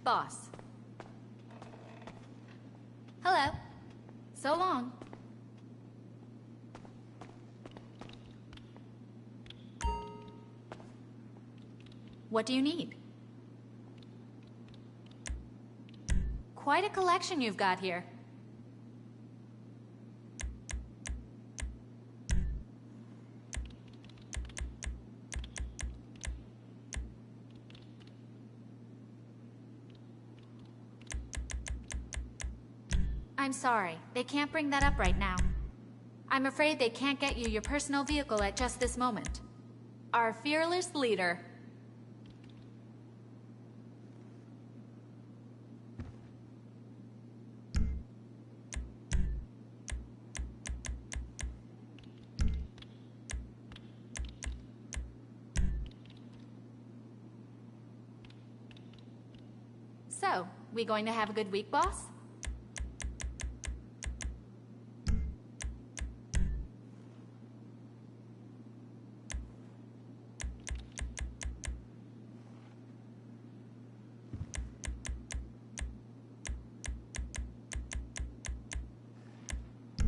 boss. Hello. So long. What do you need? Quite a collection you've got here. I'm sorry, they can't bring that up right now. I'm afraid they can't get you your personal vehicle at just this moment. Our fearless leader. So, we going to have a good week, boss?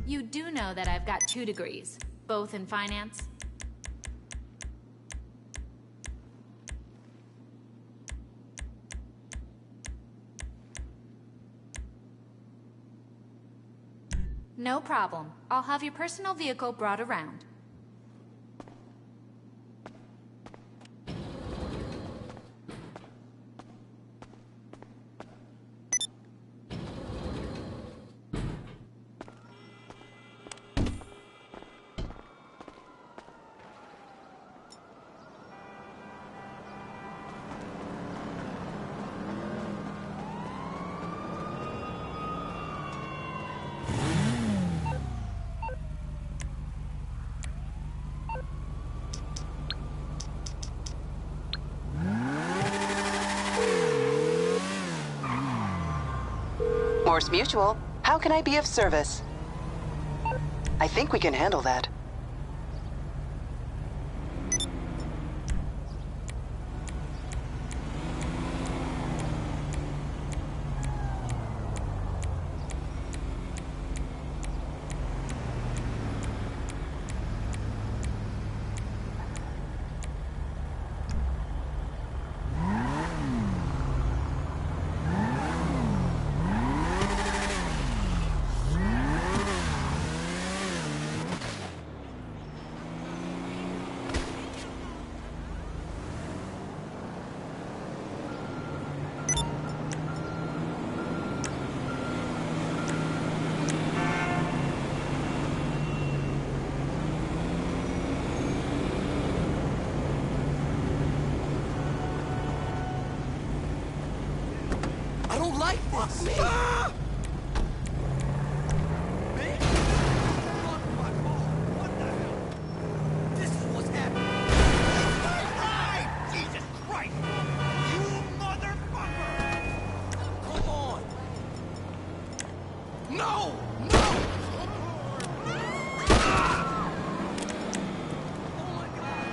You do know that I've got 2 degrees, both in finance? No problem. I'll have your personal vehicle brought around. Morse Mutual, how can I be of service? I think we can handle that. I don't like this! Ah! What the hell? This is what's happening. Jesus Christ! You motherfucker! Come on! No! No! Ah! Oh my God!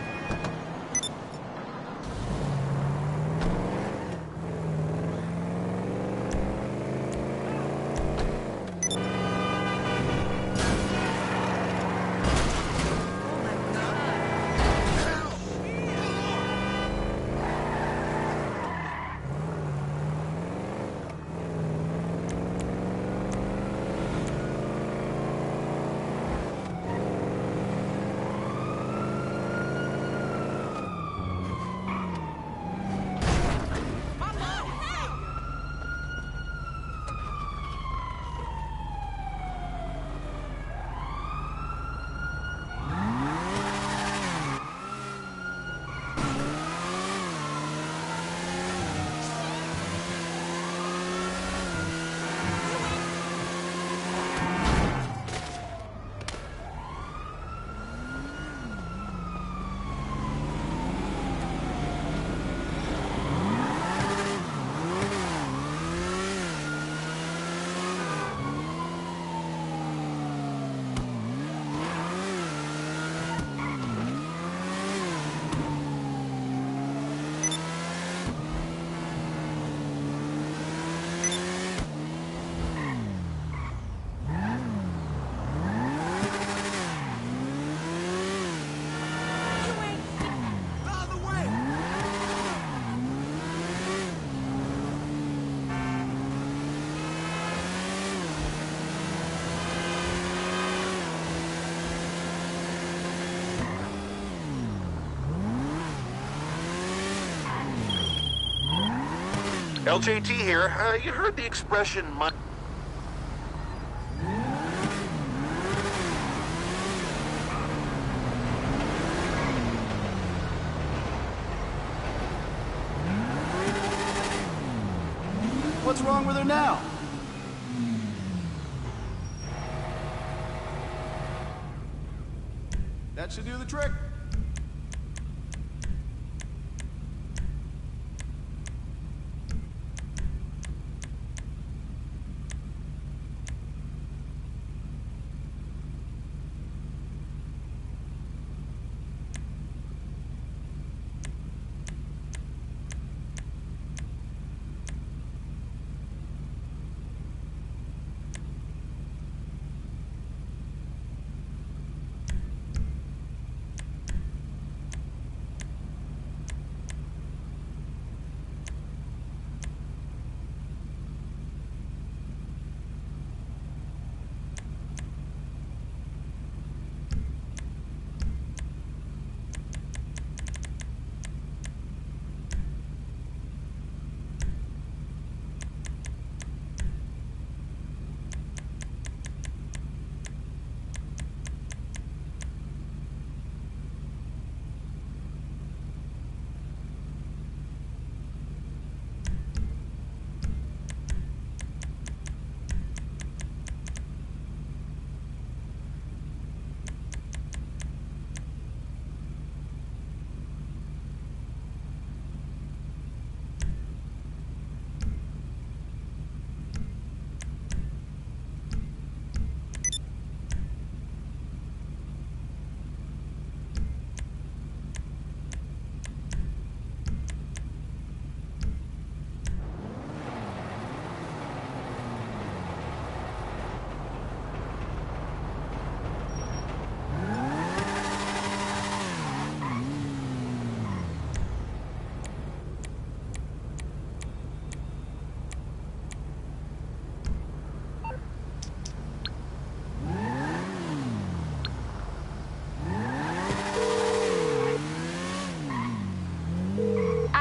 LJT here. You heard the expression, What's wrong with her now? That should do the trick.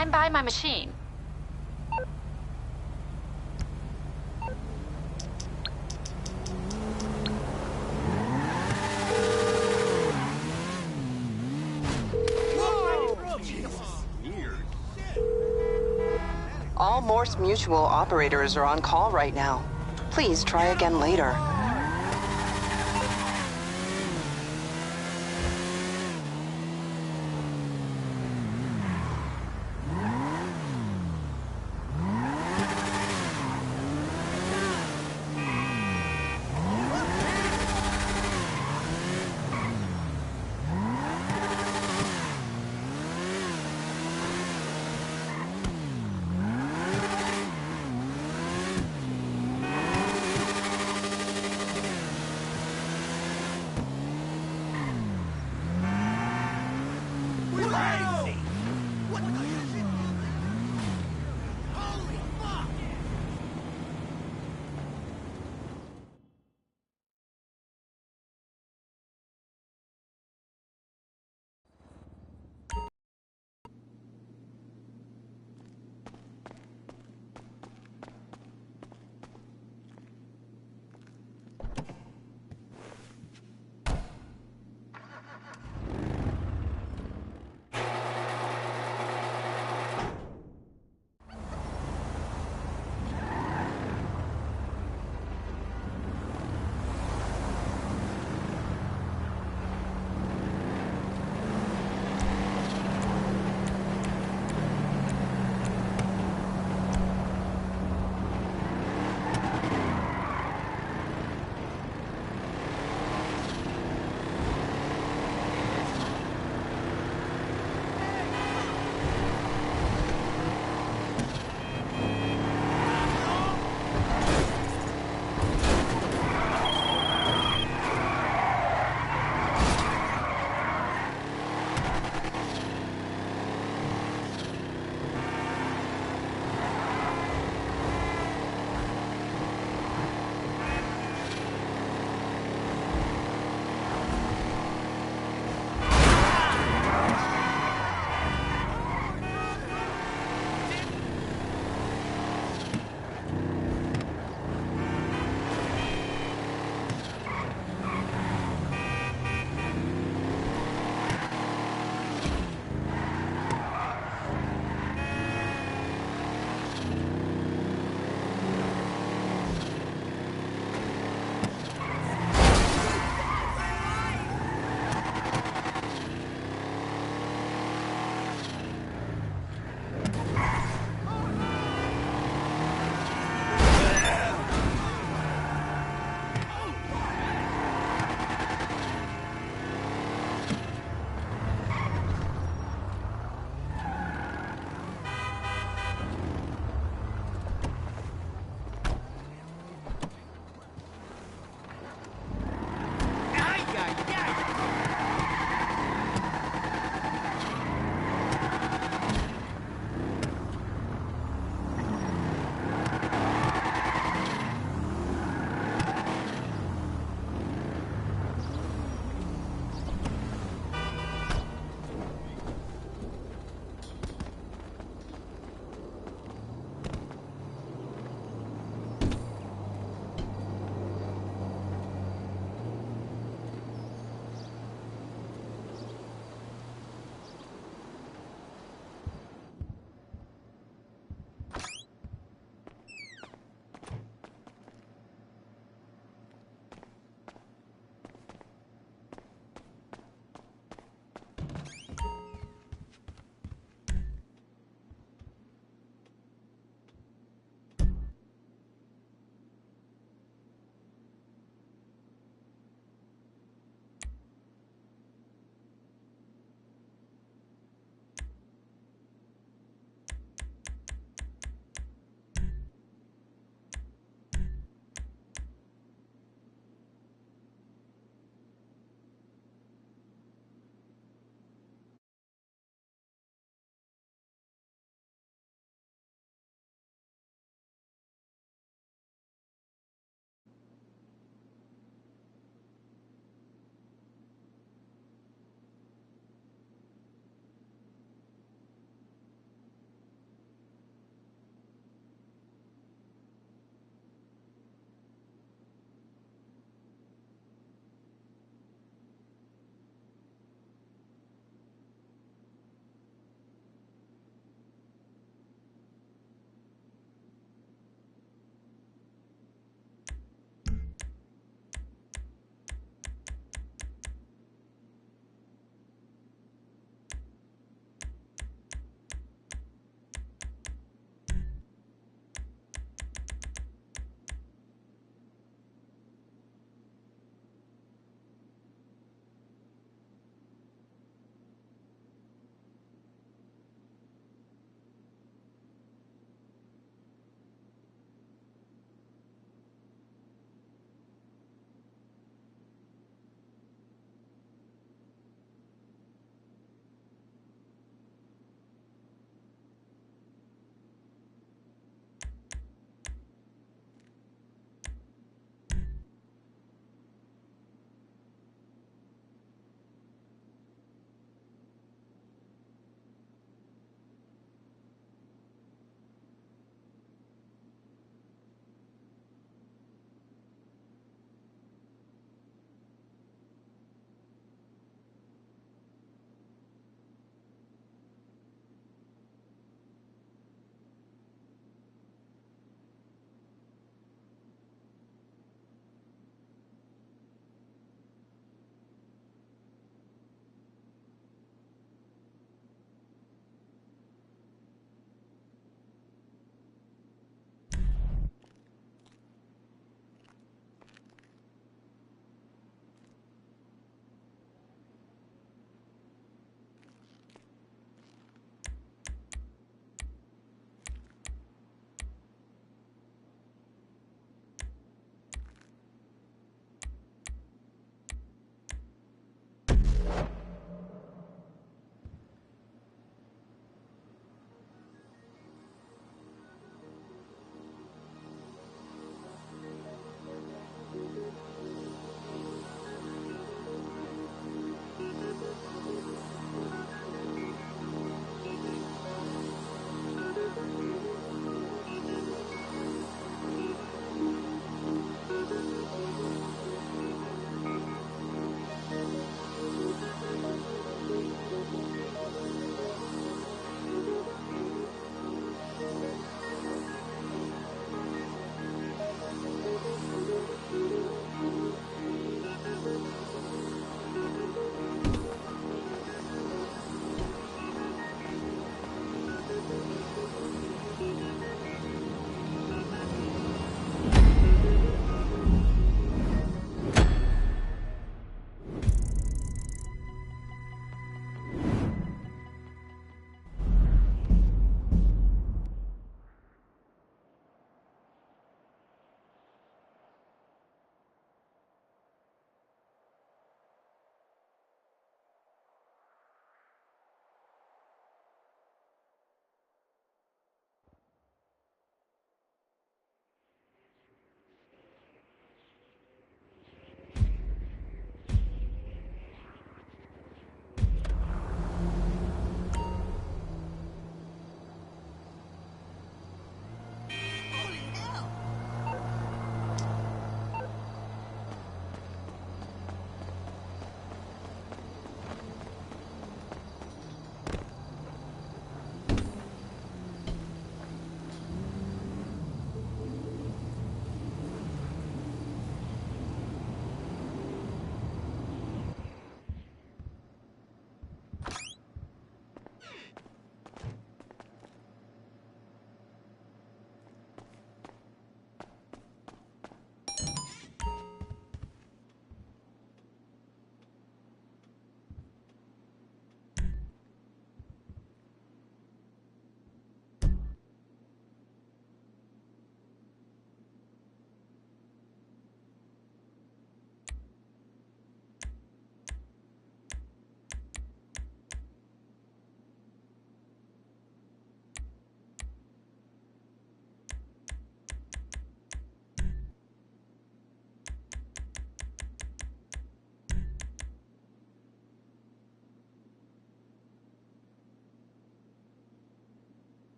I'm by my machine. All Morse Mutual operators are on call right now. Please try again later.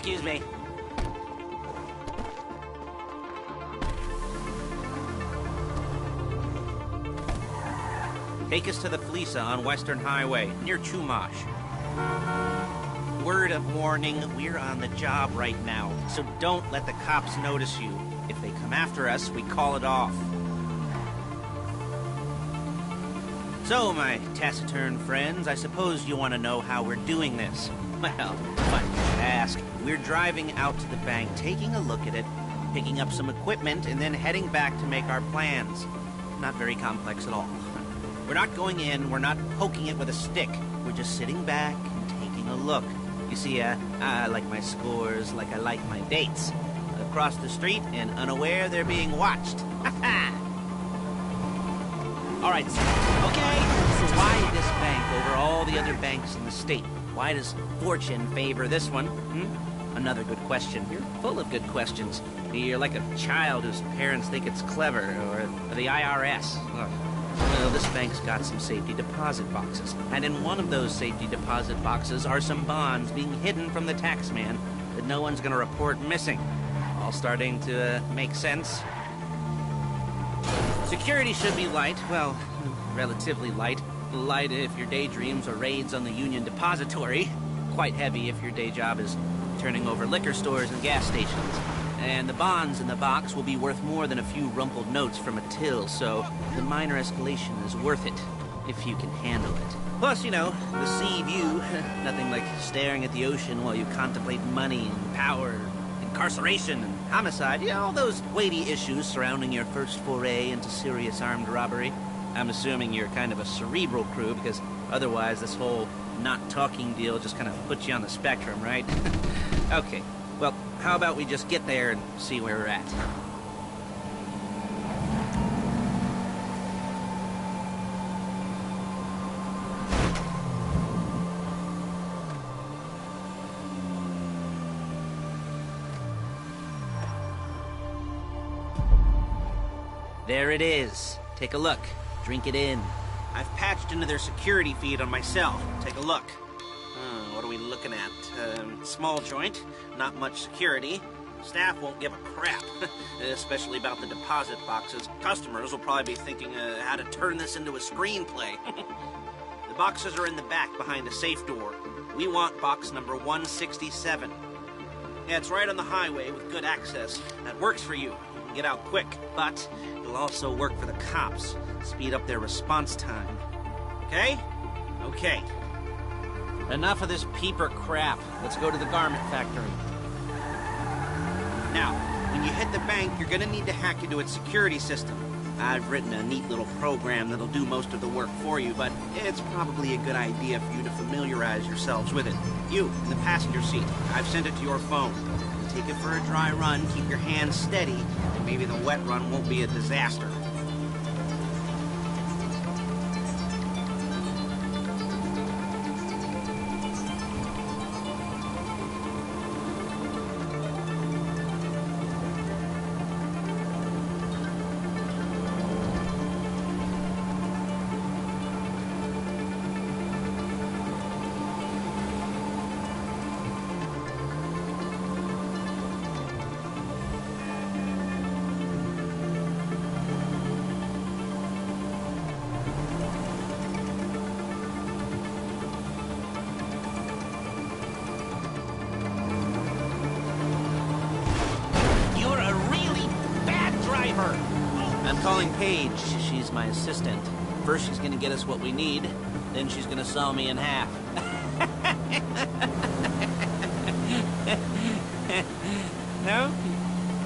Excuse me. Take us to the Felisa on Western Highway, near Chumash. Word of warning, we're on the job right now, so don't let the cops notice you. If they come after us, we call it off. So, my taciturn friends, I suppose you want to know how we're doing this. Well, funny you should ask. We're driving out to the bank, taking a look at it, picking up some equipment, and then heading back to make our plans. Not very complex at all. We're not going in, we're not poking it with a stick. We're just sitting back and taking a look. You see, I like my scores like I like my dates. Across the street and unaware they're being watched. All right, okay, so why this bank over all the other banks in the state? Why does fortune favor this one? Another good question. You're full of good questions. You're like a child whose parents think it's clever, or the IRS. Ugh. Well, this bank's got some safety deposit boxes, and in one of those safety deposit boxes are some bonds being hidden from the taxman that no one's gonna report missing. All starting to make sense. Security should be light, well, relatively light. Light if your daydreams are raids on the Union Depository. Quite heavy if your day job is turning over liquor stores and gas stations. And the bonds in the box will be worth more than a few rumpled notes from a till, so the minor escalation is worth it, if you can handle it. Plus, you know, the sea view, nothing like staring at the ocean while you contemplate money and power, incarceration and homicide, you know, all those weighty issues surrounding your first foray into serious armed robbery. I'm assuming you're kind of a cerebral crew, because otherwise this whole not talking deal just kind of puts you on the spectrum, right? Okay. Well, how about we just get there and see where we're at? There it is. Take a look. Drink it in. I've patched into their security feed on my cell. Take a look. What are we looking at? Small joint, not much security. Staff won't give a crap, especially about the deposit boxes. Customers will probably be thinking how to turn this into a screenplay. The boxes are in the back behind a safe door. We want box number 167. Yeah, it's right on the highway with good access. That works for you. You can get out quick, but it'll also work for the cops. Speed up their response time. Okay? Okay. Enough of this peeper crap. Let's go to the garment factory. Now, when you hit the bank, you're gonna need to hack into its security system. I've written a neat little program that'll do most of the work for you, but it's probably a good idea for you to familiarize yourselves with it. You, in the passenger seat, I've sent it to your phone. Take it for a dry run, keep your hands steady, and maybe the wet run won't be a disaster. I'm calling Paige. She's my assistant. First she's gonna get us what we need, then she's gonna saw me in half. No?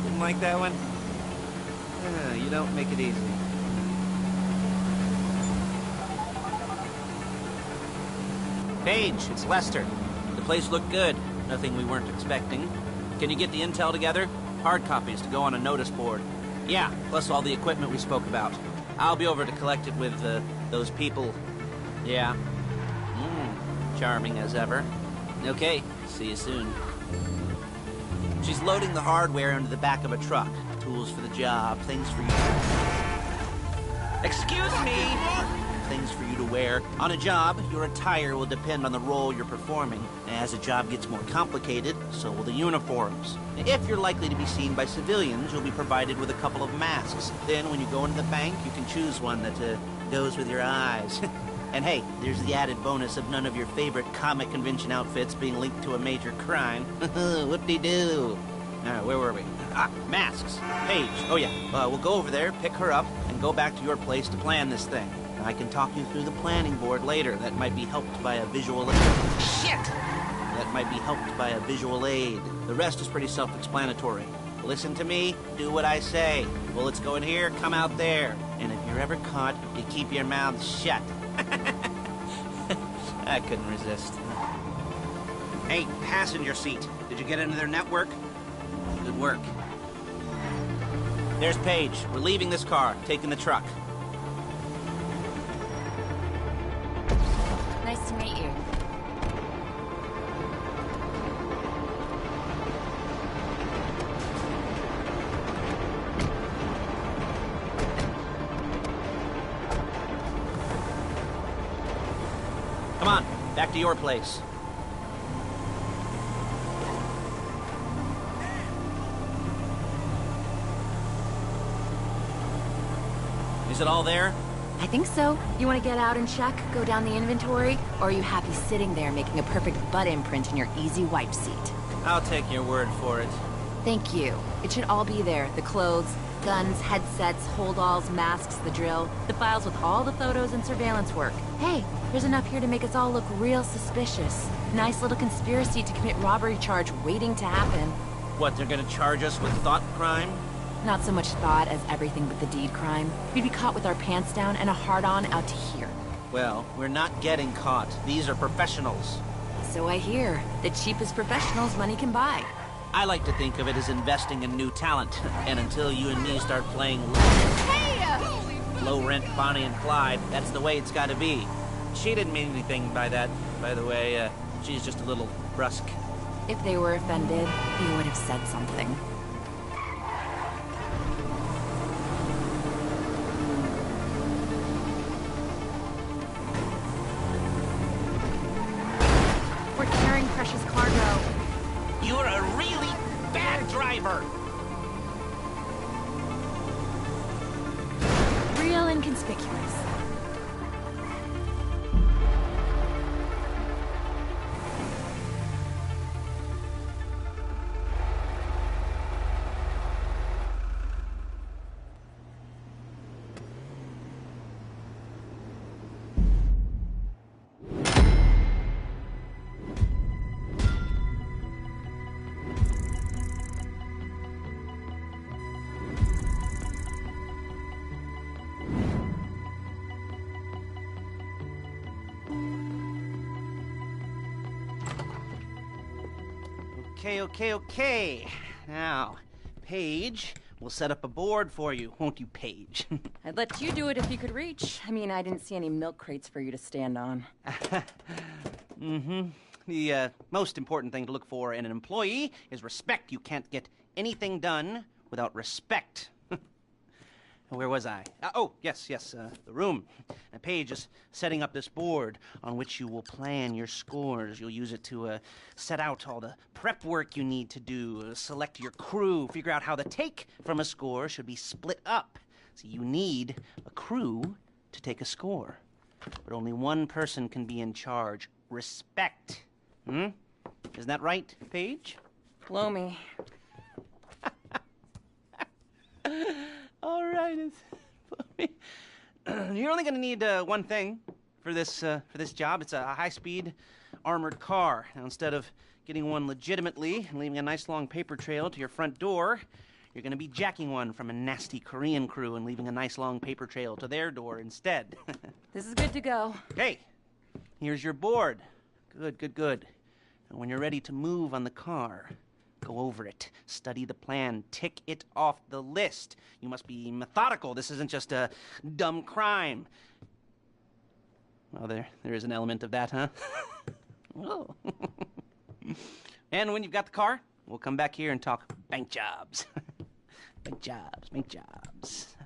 Didn't like that one? You don't make it easy. Paige, it's Lester. The place looked good. Nothing we weren't expecting. Can you get the intel together? Hard copies to go on a notice board. Yeah, plus all the equipment we spoke about. I'll be over to collect it with, those people. Yeah. Charming as ever. Okay, see you soon. She's loading the hardware into the back of a truck. Tools for the job, things for you. Excuse me! things for you to wear. On a job, your attire will depend on the role you're performing. As the job gets more complicated, so will the uniforms. If you're likely to be seen by civilians, you'll be provided with a couple of masks. Then when you go into the bank, you can choose one that goes with your eyes. And hey, there's the added bonus of none of your favorite comic convention outfits being linked to a major crime. Whoop-de-doo. Where were we? Masks. Paige. Oh, yeah. We'll go over there, pick her up, and go back to your place to plan this thing. I can talk you through the planning board later. That might be helped by a visual aid. Shit! That might be helped by a visual aid. The rest is pretty self-explanatory. Listen to me, do what I say. Bullets go in here, come out there. And if you're ever caught, you keep your mouth shut. I couldn't resist. Hey, passenger seat. Did you get into their network? Good work. There's Paige. We're leaving this car, taking the truck. Nice to meet you. Come on, back to your place. Is it all there? I think so. You want to get out and check, go down the inventory, or are you happy sitting there making a perfect butt imprint in your easy wipe seat? I'll take your word for it. Thank you. It should all be there. The clothes, guns, headsets, holdalls, masks, the drill, the files with all the photos and surveillance work. Hey, there's enough here to make us all look real suspicious. Nice little conspiracy to commit robbery charge waiting to happen. What, they're gonna charge us with thought crime? Not so much thought as everything but the deed crime. We'd be caught with our pants down and a hard-on out to here. Well, we're not getting caught. These are professionals. So I hear. The cheapest professionals money can buy. I like to think of it as investing in new talent. And until you and me start playing low-rent Bonnie and Clyde, that's the way it's gotta be. She didn't mean anything by that, by the way. She's just a little brusque. If they were offended, they would have said something. We're carrying precious cargo. You're a really bad driver! Real inconspicuous. Okay. Now, Paige, we'll set up a board for you, won't you, Paige? I'd let you do it if you could reach. I mean, I didn't see any milk crates for you to stand on. The most important thing to look for in an employee is respect. You can't get anything done without respect. Where was I? Yes, the room. Now, Paige is setting up this board on which you will plan your scores. You'll use it to set out all the prep work you need to do, select your crew, figure out how the take from a score should be split up. So you need a crew to take a score. But only one person can be in charge. Respect. Isn't that right, Paige? Blow me. All right, you're only going to need one thing for this job. It's a high-speed armored car. Now, instead of getting one legitimately and leaving a nice long paper trail to your front door, you're going to be jacking one from a nasty Korean crew and leaving a nice long paper trail to their door instead. This is good to go. Hey, here's your board. Good. And when you're ready to move on the car, go over it, study the plan, tick it off the list. You must be methodical. This isn't just a dumb crime. Well, there is an element of that, huh? Oh. And when you've got the car, we'll come back here and talk bank jobs. Bank jobs.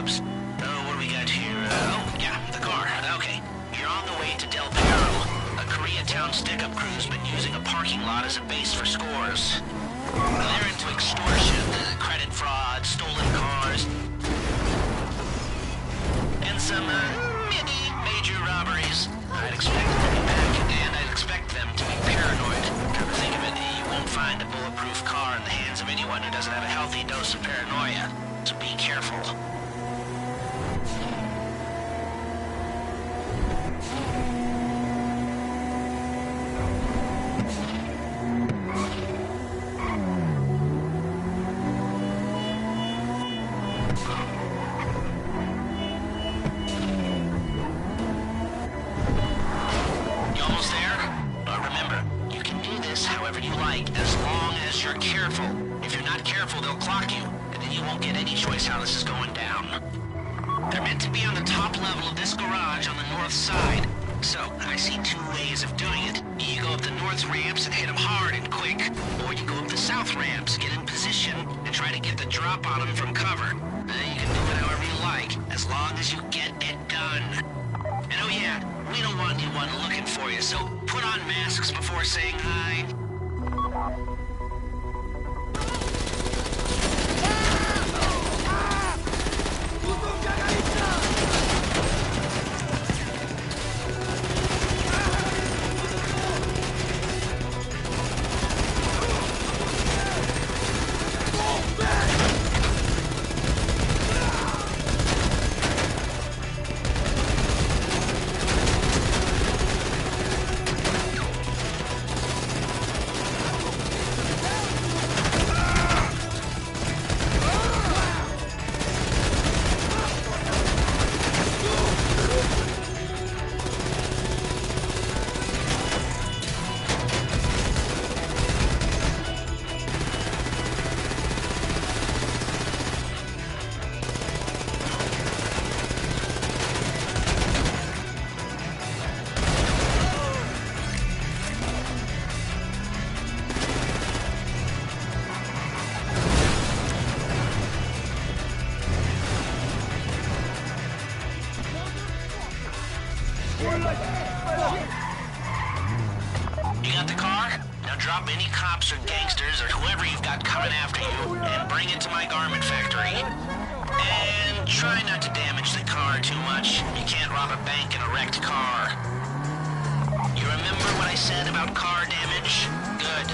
jobs. Oh, what do we got here? Oh, yeah, the car. Okay. You're on the way to Del Perro. A Koreatown stick-up crew's been using a parking lot as a base for scores. They're into extortion, credit fraud, stolen cars, and some, maybe major robberies. I'd expect them to be back, and I'd expect them to be paranoid. Come to think of it, you won't find a bulletproof car in the hands of anyone who doesn't have a healthy dose of paranoia. So be careful. You almost there? Remember, you can do this however you like, as long as you're careful. If you're not careful, they'll clock you, and then you won't get any choice how this is going down. They're meant to be on the top level of this garage on the north side. So, I see two ways of doing it. You go up the north ramps and hit them hard and quick, or you go up the south ramps, get in position, and try to get the drop on them from cover. You can do it however you like, as long as you get it done. And oh yeah, we don't want anyone looking for you, so put on masks before saying hi. You got the car? Now drop any cops or gangsters or whoever you've got coming after you and bring it to my garment factory. And try not to damage the car too much. You can't rob a bank in a wrecked car. You remember what I said about car damage? Good.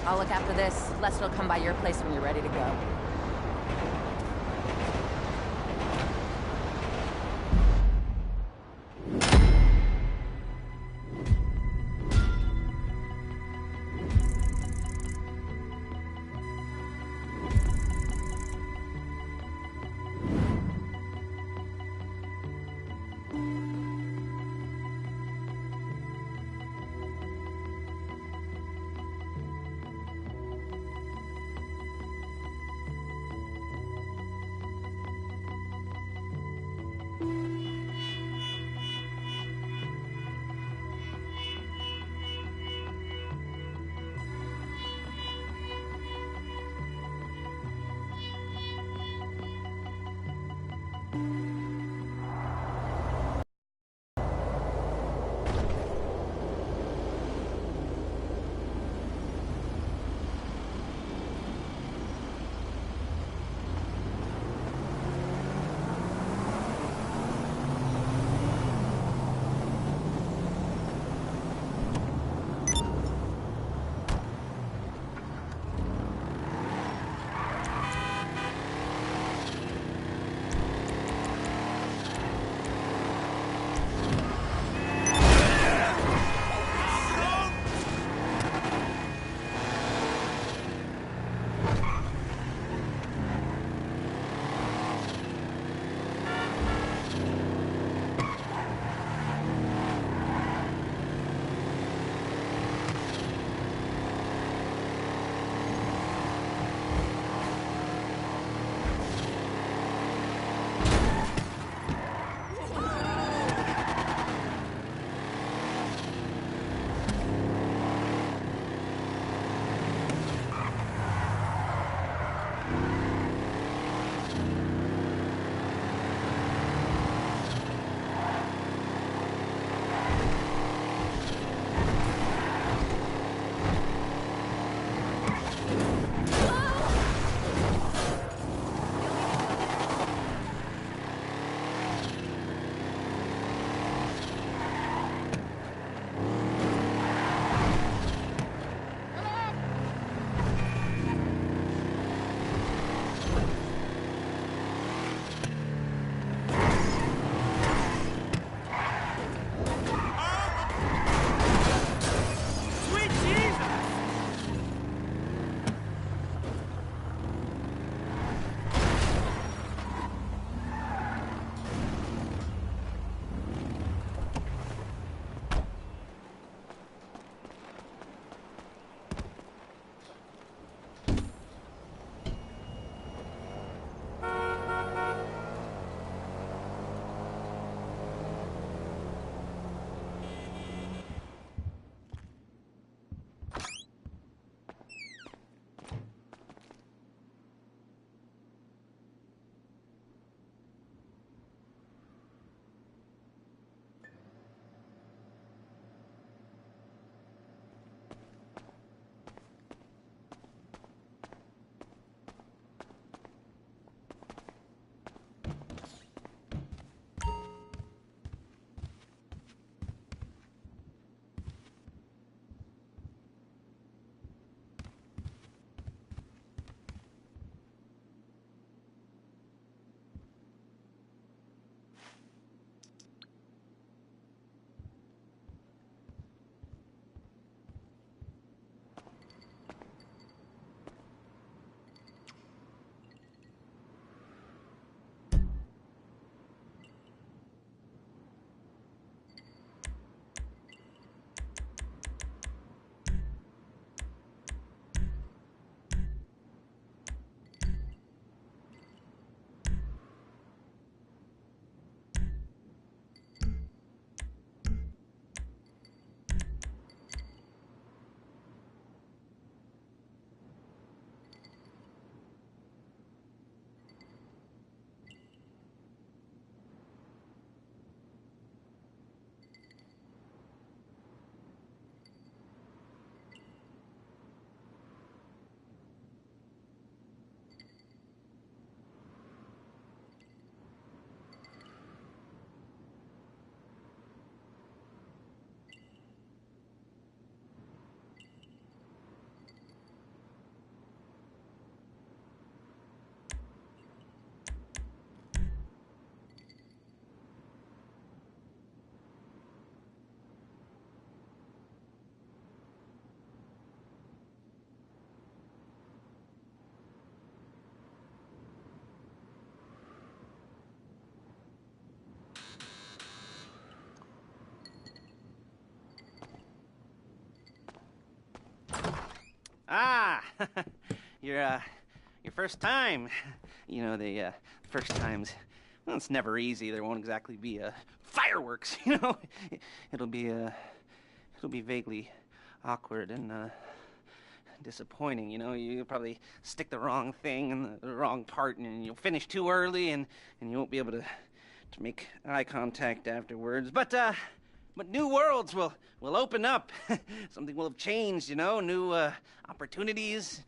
I'll look after this. Lester will come by your place when you're ready to go. Ah, your first time. You know, the first times, well, it's never easy. There won't exactly be fireworks, you know. It'll be vaguely awkward and disappointing, you know. You'll probably stick the wrong thing in the wrong part, and you'll finish too early, and you won't be able to make eye contact afterwards. But new worlds will open up. Something will have changed, you know. New opportunities,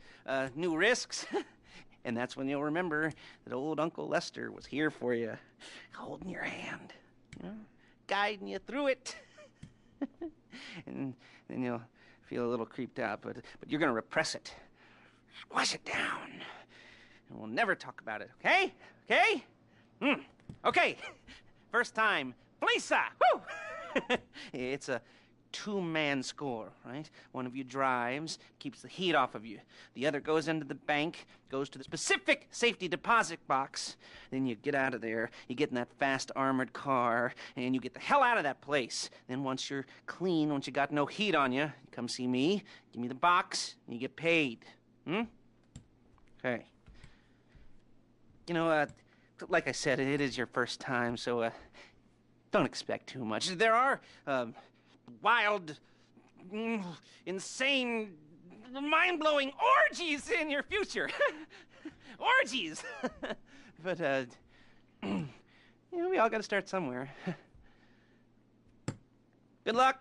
new risks. And that's when you'll remember that old Uncle Lester was here for you, holding your hand, you know, guiding you through it. And then you'll feel a little creeped out, but you're gonna repress it, squash it down, and we'll never talk about it. Okay? Okay? Okay. First time, Felisa. Woo! It's a two-man score, right? One of you drives, keeps the heat off of you. The other goes into the bank, goes to the specific safety deposit box. Then you get out of there, you get in that fast armored car, and you get the hell out of that place. Then once you're clean, once you got no heat on you, you come see me, give me the box, and you get paid. Okay. You know, like I said, it is your first time, so don't expect too much. There are wild, insane, mind-blowing orgies in your future. Orgies! But, you know, we all gotta start somewhere. Good luck!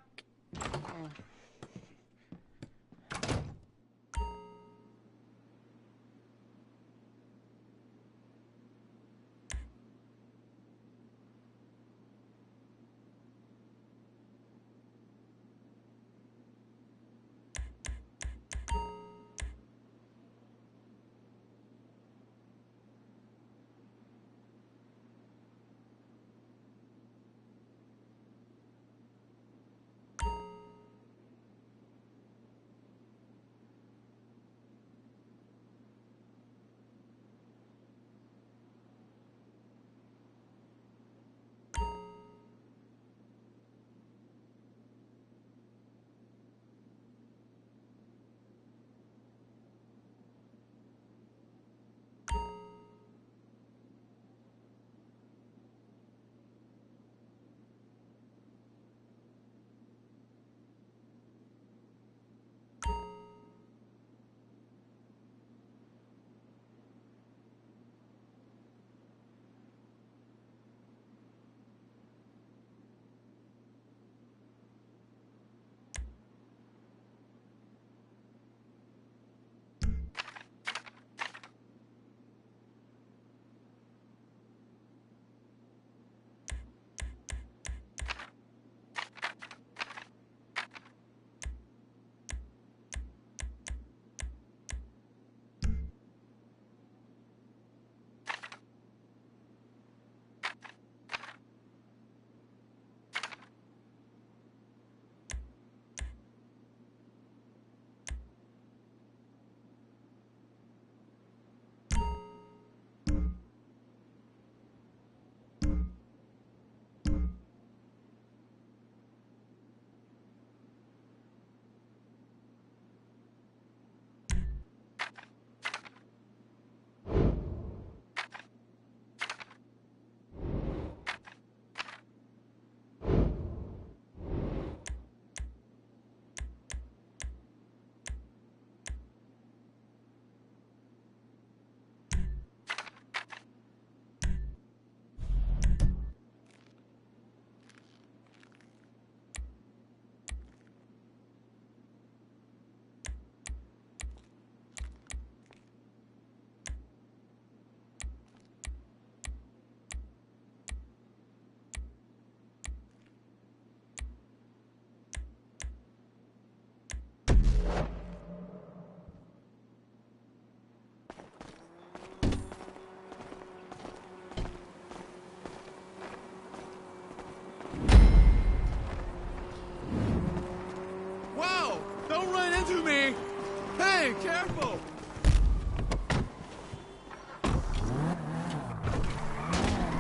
Hey, careful!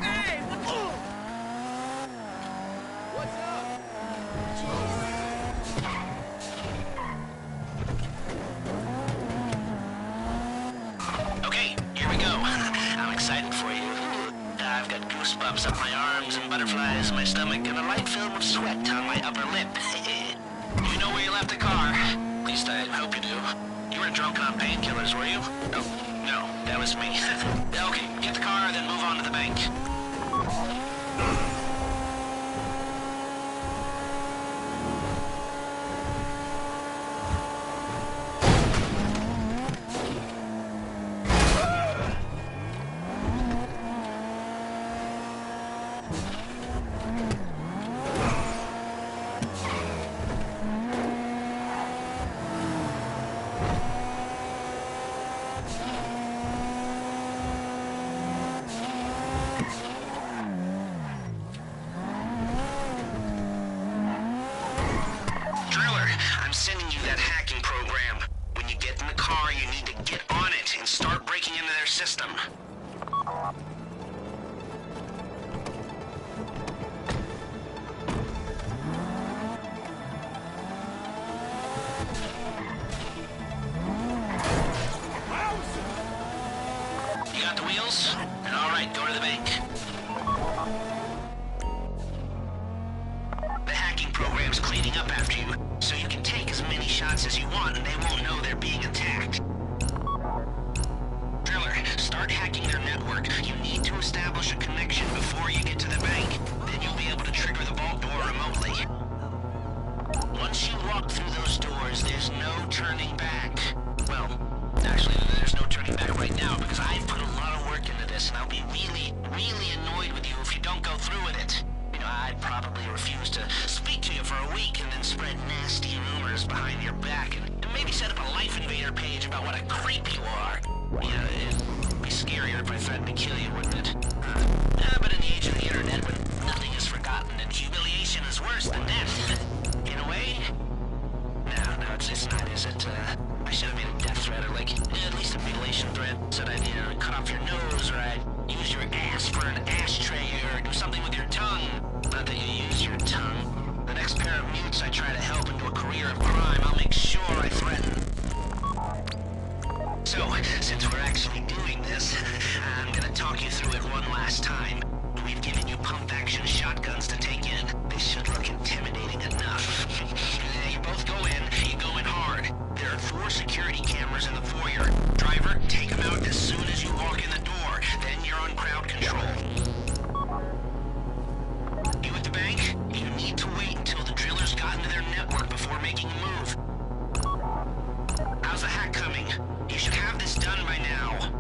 Hey! What's up? bumps up my arms and butterflies in my stomach and a light film of sweat on my upper lip. You know where you left the car? At least I hope you do. You weren't drunk on painkillers, were you? No, that was me. Okay, get the car, then move on to the bank. Sending you that hacking program. When you get in the car, you need to get on it and start breaking into their system. You got the wheels? All right, go to the bank. The hacking program's cleaning up after you, so you can take as many shots as you want and they won't know they're being attacked. Driller, start hacking their network. You need to establish a connection before you get to the bank. Then you'll be able to trigger the vault door remotely. Once you walk through those doors, there's no turning back. Well, actually, there's no turning back right now because I've put a lot of work into this and I'll be really, really annoyed with you if you don't go through with it. You know, I'd probably refuse to speak to you for a week and then spread nasty rumors behind your back and maybe set up a Life Invader page about what a creep you are. Yeah, it'd be scarier if I threatened to kill you, wouldn't it? But in the age of the internet, when nothing is forgotten and humiliation is worse than death, in a way? No, it's not, is it? I should have made a death threat or, like, at least a mutilation threat. Said I'd either cut off your nose or I'd use your ass for an ashtray or do something with your tongue. Not that you use your tongue. The next pair of mutes I try to help into a career of crime, I'll make sure I threaten. So, since we're actually doing this, I'm gonna talk you through it one last time. We've given you pump-action shotguns to take in. They should look intimidating enough. You both go in, you go in hard. There are 4 security cameras in the foyer. Driver, take them out as soon as you walk in the door. Then you're on crowd control. You at the bank? You need to wait until the drillers got into their network before making a move. How's the hack coming? You should have this done by now.